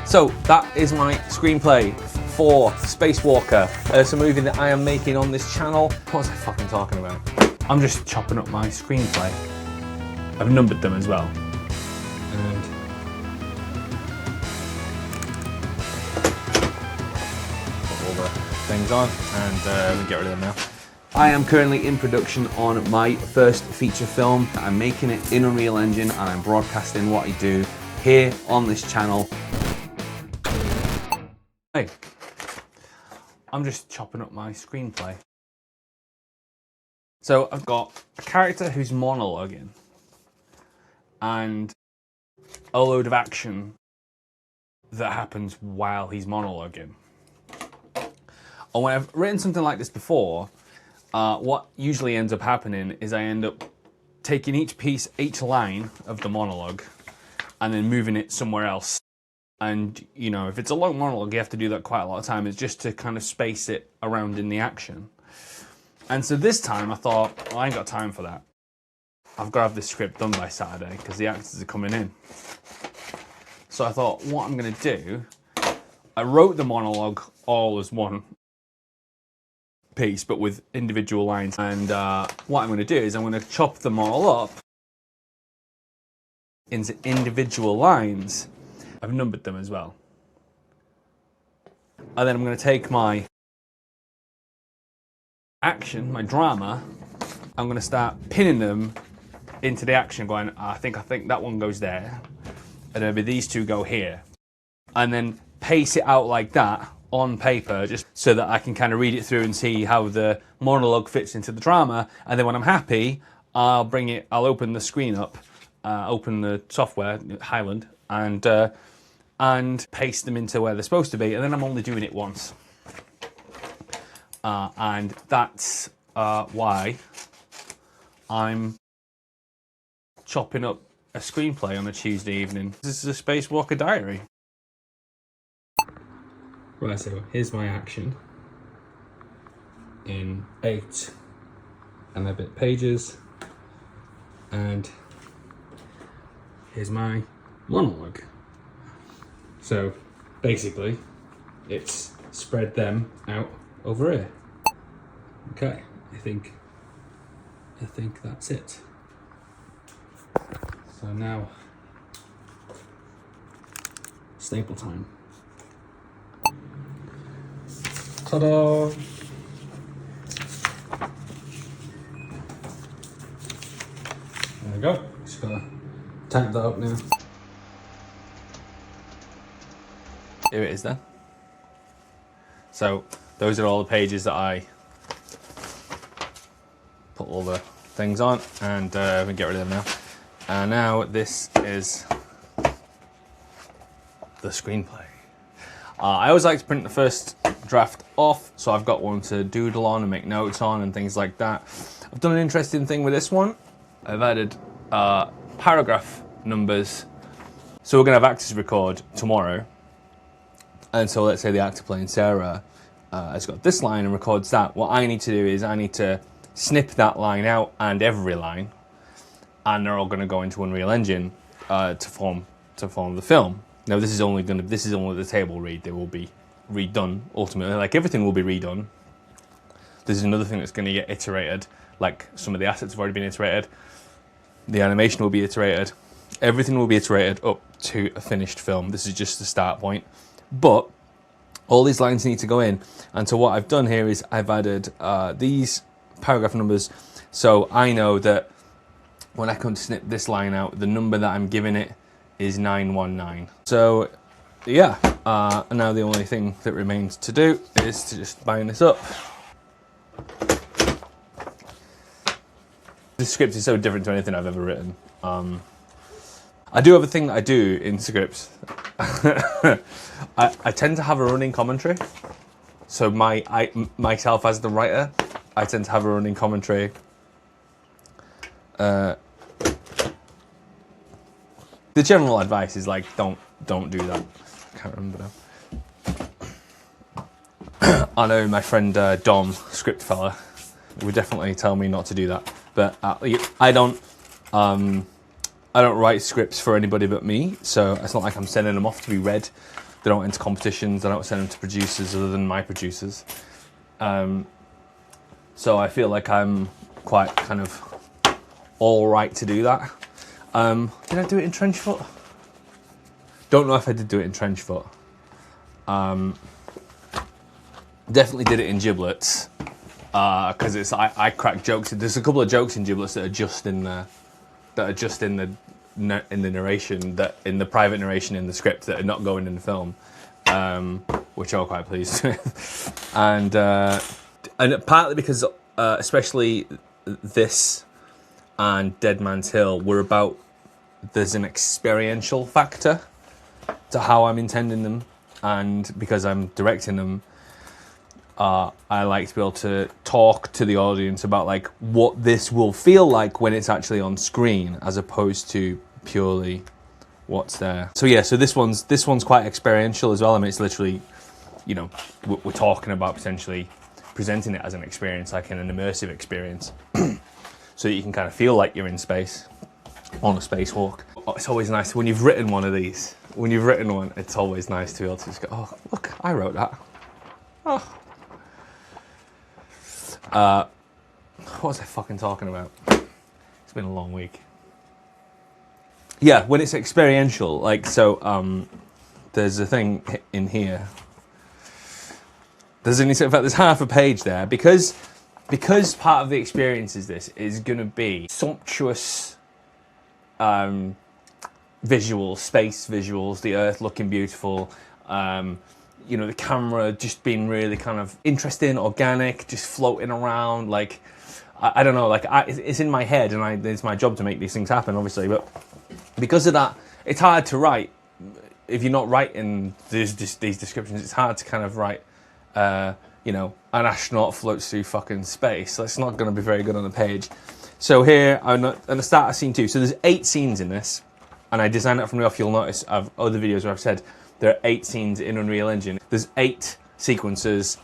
So that is my screenplay for Spacewalker. It's a movie that I am making on this channel. What was I fucking talking about? I'm just chopping up my screenplay. I've numbered them as well. And put all the things on and we get rid of them now. I am currently in production on my first feature film. I'm making it in Unreal Engine and I'm broadcasting what I do here on this channel. Hey, I'm just chopping up my screenplay. So I've got a character who's monologuing and a load of action that happens while he's monologuing. And when I've written something like this before, what usually ends up happening is I end up taking each line of the monologue and then moving it somewhere else. And, you know, if it's a long monologue, you have to do that quite a lot of time. It's just to kind of space it around in the action. And so this time I thought, well, I ain't got time for that. I've got to have this script done by Saturday because the actors are coming in. So I thought, what I'm going to do, I wrote the monologue all as one piece, but with individual lines. And what I'm going to do is I'm going to chop them all up into individual lines. I've numbered them as well. And then I'm going to take my action, my drama, I'm going to start pinning them into the action, going, I think that one goes there. And maybe these two go here. And then pace it out like that on paper, just so that I can kind of read it through and see how the monologue fits into the drama. And then when I'm happy, I'll open the screen up, open the software, Highland, and paste them into where they're supposed to be, and then I'm only doing it once. And that's why I'm chopping up a screenplay on a Tuesday evening. This is a Spacewalker diary. Right, so here's my action in 8 and a bit pages, and here's my monologue. So basically, it's spread them out over here. Okay, I think that's it. So now, staple time. Ta-da! There we go. Just gotta type that up now. Here it is then. So those are all the pages that I put all the things on, and we get rid of them now. And now this is the screenplay. I always like to print the first draft off, so I've got one to doodle on and make notes on and things like that. I've done an interesting thing with this one. I've added paragraph numbers. So we're gonna have actors record tomorrow. And so let's say the actor playing Sarah has got this line and records that. What I need to do is I need to snip that line out and every line, and they're all going to go into Unreal Engine to form the film. Now this is only the table read. They will be redone ultimately. Like everything will be redone. This is another thing that's going to get iterated. Like some of the assets have already been iterated. The animation will be iterated. Everything will be iterated up to a finished film. This is just the start point. But all these lines need to go in, and so what I've done here is I've added these paragraph numbers, so I know that when I come to snip this line out, the number that I'm giving it is 919. So yeah, and now the only thing that remains to do is to just bind this up. This script is so different to anything I've ever written. I do have a thing that I do in scripts. I tend to have a running commentary. So myself as the writer, I tend to have a running commentary. The general advice is like, don't do that. I can't remember now. I know my friend Dom, script fella, would definitely tell me not to do that. But I don't write scripts for anybody but me, so it's not like I'm sending them off to be read. They don't enter competitions. I don't send them to producers other than my producers. So I feel like I'm quite kind of all right to do that. Did I do it in Trenchfoot? Don't know if I did do it in Trenchfoot. Definitely did it in Giblets, because I crack jokes. There's a couple of jokes in Giblets that are just in the narration, that in the private narration in the script, that are not going in the film, which I'm quite pleased with. And partly because especially this and Dead Man's Hill were about, there's an experiential factor to how I'm intending them, and because I'm directing them, I like to be able to talk to the audience about like what this will feel like when it's actually on screen, as opposed to purely what's there. So yeah, so this one's quite experiential as well. I mean, it's literally, you know, we're talking about potentially presenting it as an experience, like in an immersive experience, so that you can kind of feel like you're in space on a spacewalk. Oh, it's always nice when you've written one of these. When you've written one, it's always nice to be able to just go, oh, look, I wrote that. Oh. What was I fucking talking about? It's been a long week. Yeah, when it's experiential, like, so, there's a thing in here. There's half a page there, because part of the experience is going to be sumptuous visuals, space visuals, the Earth looking beautiful, you know, the camera just being really kind of interesting, organic, just floating around, like, I don't know, like, it's in my head, and it's my job to make these things happen, obviously, but because of that, it's hard to write. If you're not writing these descriptions, it's hard to kind of write, you know, an astronaut floats through fucking space. So it's not going to be very good on the page. So here, I'm going to start a scene 2. So there's 8 scenes in this, and I designed it from the off. You'll notice I've other videos where I've said there are 8 scenes in Unreal Engine. There's 8 sequences,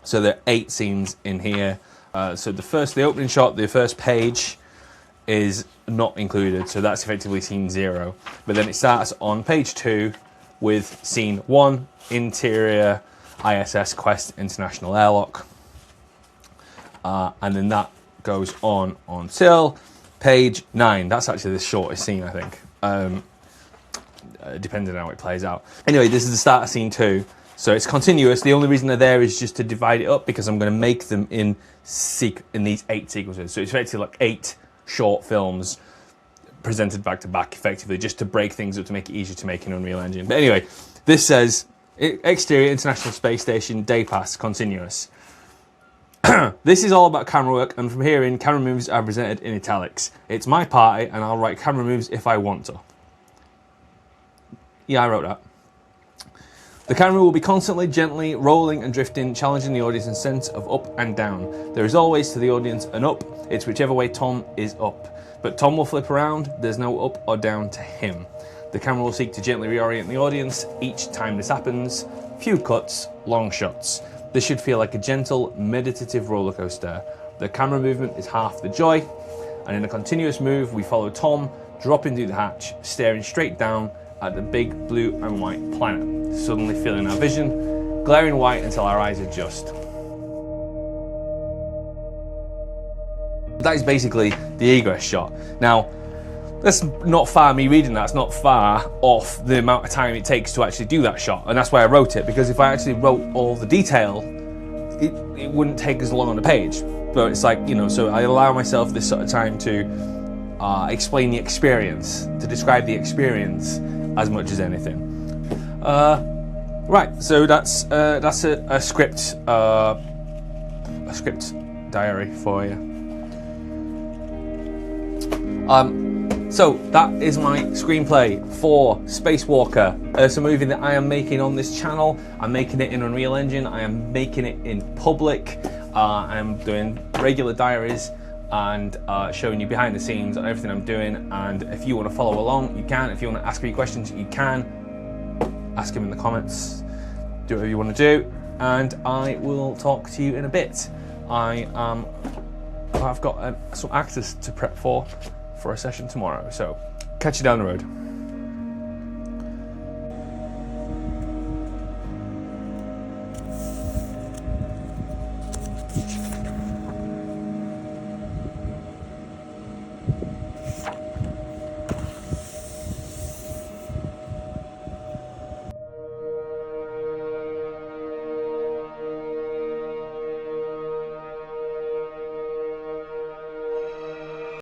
so there are 8 scenes in here. So the opening shot, the first page is not included, so that's effectively scene 0. But then it starts on page 2 with scene 1, interior ISS Quest International Airlock, and then that goes on until page 9. That's actually the shortest scene, I think, depending on how it plays out. Anyway, this is the start of scene 2, so it's continuous. The only reason they're there is just to divide it up, because I'm going to make them in these 8 sequences. So it's effectively like 8 short films presented back to back, effectively, just to break things up, to make it easier to make in Unreal Engine. But anyway, this says exterior International Space Station, day pass, continuous. This is all about camera work, and from here in, camera moves are presented in italics. It's my party, and I'll write camera moves if I want to. Yeah, I wrote that. The camera will be constantly, gently rolling and drifting, challenging the audience's sense of up and down. There is always to the audience an up. It's whichever way Tom is up. But Tom will flip around. There's no up or down to him. The camera will seek to gently reorient the audience each time this happens. Few cuts, long shots. This should feel like a gentle, meditative roller coaster. The camera movement is half the joy, and in a continuous move, we follow Tom dropping through the hatch, staring straight down at the big blue and white planet, suddenly filling our vision, glaring white until our eyes adjust. That is basically the egress shot. Now, that's not far, me reading that's not far off the amount of time it takes to actually do that shot, and that's why I wrote it, because if I actually wrote all the detail, it wouldn't take as long on the page. But it's like, you know, so I allow myself this sort of time to explain the experience, to describe the experience as much as anything. Right, so that's a script diary for you. So that is my screenplay for Spacewalker. It's a movie that I am making on this channel. I'm making it in Unreal Engine. I am making it in public. I'm doing regular diaries and showing you behind the scenes on everything I'm doing. And if you want to follow along, you can. If you want to ask me questions, you can. Ask them in the comments. Do whatever you want to do. And I will talk to you in a bit. I've got some actors to prep for a session tomorrow. So catch you down the road.